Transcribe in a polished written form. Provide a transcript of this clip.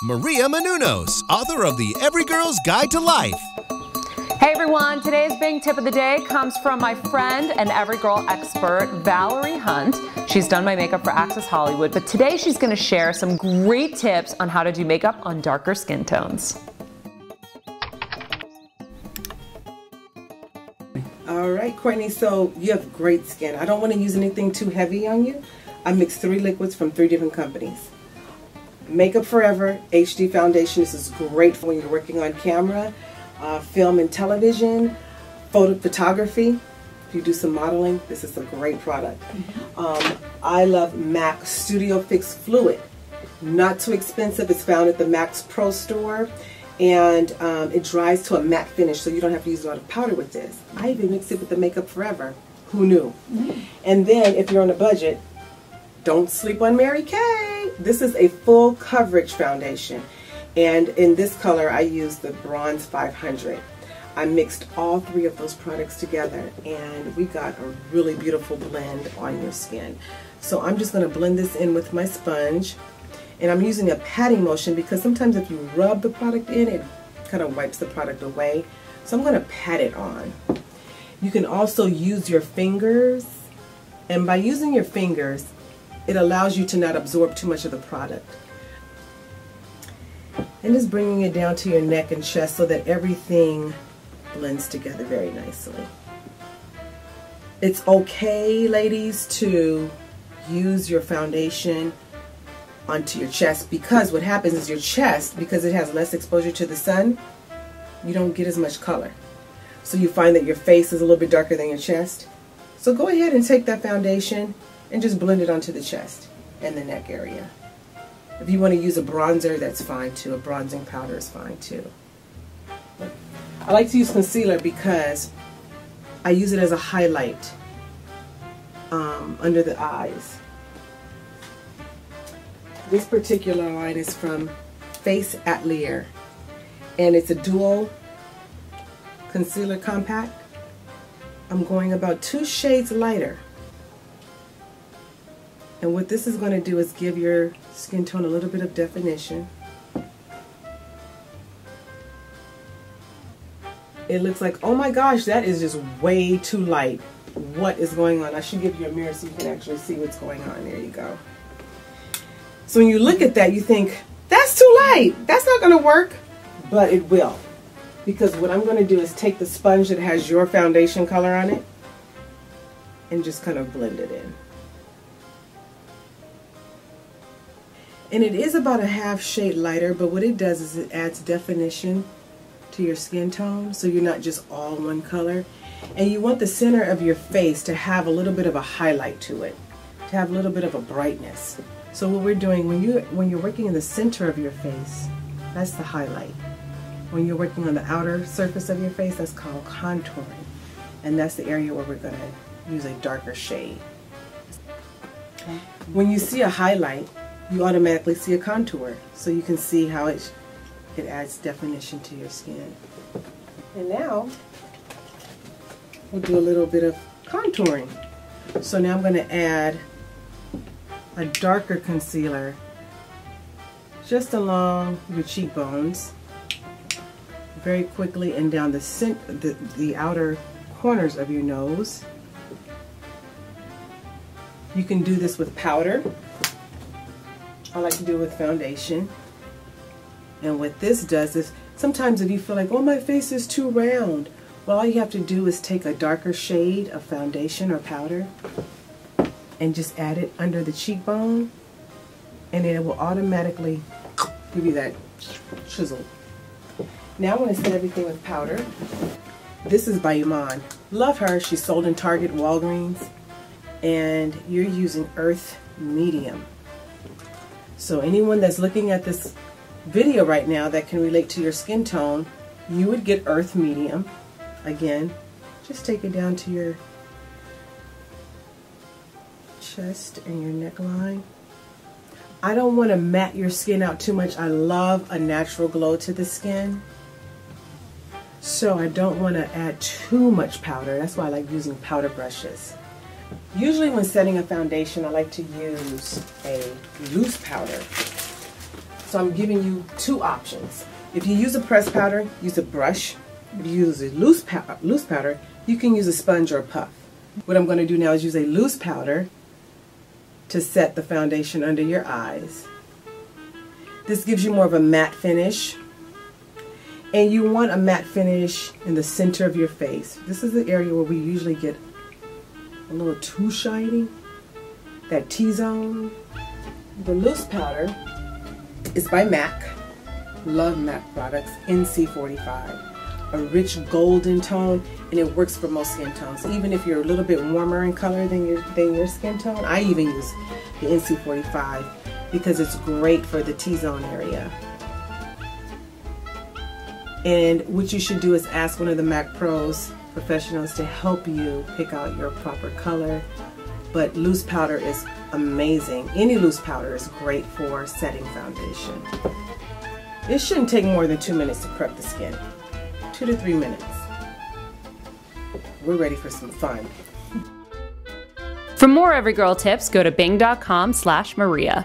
Maria Menounos, author of The Every Girl's Guide to Life. Hey everyone, today's big tip of the day comes from my friend and Every Girl expert, Valerie Hunt. She's done my makeup for Access Hollywood, but today she's going to share some great tips on how to do makeup on darker skin tones. All right, Courtney, so you have great skin. I don't want to use anything too heavy on you. I mixed 3 liquids from 3 different companies. Makeup Forever HD Foundation. This is great for when you're working on camera, film and television, photography. If you do some modeling, this is a great product. I love MAC Studio Fix Fluid. Not too expensive. It's found at the Max Pro store. And it dries to a matte finish, so you don't have to use a lot of powder with this. I even mix it with the Makeup Forever. Who knew? And then, if you're on a budget, don't sleep on Mary Kay. This is a full coverage foundation. And in this color, I used the Bronze 500. I mixed all 3 of those products together, and we got a really beautiful blend on your skin. So I'm just going to blend this in with my sponge. And I'm using a patting motion because sometimes if you rub the product in, it kind of wipes the product away. So I'm going to pat it on. You can also use your fingers. And by using your fingers, it allows you to not absorb too much of the product. And just bringing it down to your neck and chest so that everything blends together very nicely. It's okay, ladies, to use your foundation onto your chest, because what happens is your chest, because it has less exposure to the sun, you don't get as much color. So you find that your face is a little bit darker than your chest. So go ahead and take that foundation and just blend it onto the chest and the neck area. If you want to use a bronzer, that's fine too. A bronzing powder is fine too. But I like to use concealer because I use it as a highlight under the eyes. This particular line is from Face Atelier, and it's a dual concealer compact. I'm going about 2 shades lighter. And what this is going to do is give your skin tone a little bit of definition. It looks like, oh my gosh, that is just way too light. What is going on? I should give you a mirror so you can actually see what's going on. There you go. So when you look at that, you think, that's too light. That's not going to work. But it will. Because what I'm going to do is take the sponge that has your foundation color on it and just kind of blend it in. And it is about a half shade lighter, but what it does is it adds definition to your skin tone, so you're not just all one color. And you want the center of your face to have a little bit of a highlight to it, to have a little bit of a brightness. So what we're doing, when you're working in the center of your face, that's the highlight. When you're working on the outer surface of your face, that's called contouring. And that's the area where we're going to use a darker shade. When you see a highlight, you automatically see a contour. So you can see how it adds definition to your skin. And now, we'll do a little bit of contouring. So now I'm going to add a darker concealer just along your cheekbones, very quickly, and down the outer corners of your nose. You can do this with powder. I like to do it with foundation. And what this does is, sometimes if you feel like, oh, my face is too round, well, all you have to do is take a darker shade of foundation or powder and just add it under the cheekbone, and it will automatically give you that chisel. Now I'm going to set everything with powder. This is by Iman. Love her. She's sold in Target, Walgreens, and you're using Earth Medium. So anyone that's looking at this video right now that can relate to your skin tone, you would get Earth Medium. Again, just take it down to your chest and your neckline. I don't want to matte your skin out too much. I love a natural glow to the skin. So I don't want to add too much powder. That's why I like using powder brushes. Usually when setting a foundation, I like to use a loose powder. So I'm giving you two options. If you use a pressed powder, use a brush. If you use a loose powder, you can use a sponge or a puff. What I'm going to do now is use a loose powder to set the foundation under your eyes. This gives you more of a matte finish. And you want a matte finish in the center of your face. This is the area where we usually get a little too shiny, that T-zone. The loose powder is by MAC. Love MAC products, NC45. A rich golden tone, and it works for most skin tones. Even if you're a little bit warmer in color than your skin tone, I even use the NC45 because it's great for the T-zone area. And what you should do is ask one of the MAC Pros professionals to help you pick out your proper color. But loose powder is amazing. Any loose powder is great for setting foundation. It shouldn't take more than 2 minutes to prep the skin. 2 to 3 minutes. We're ready for some fun. For more Every Girl tips, go to bing.com/Maria.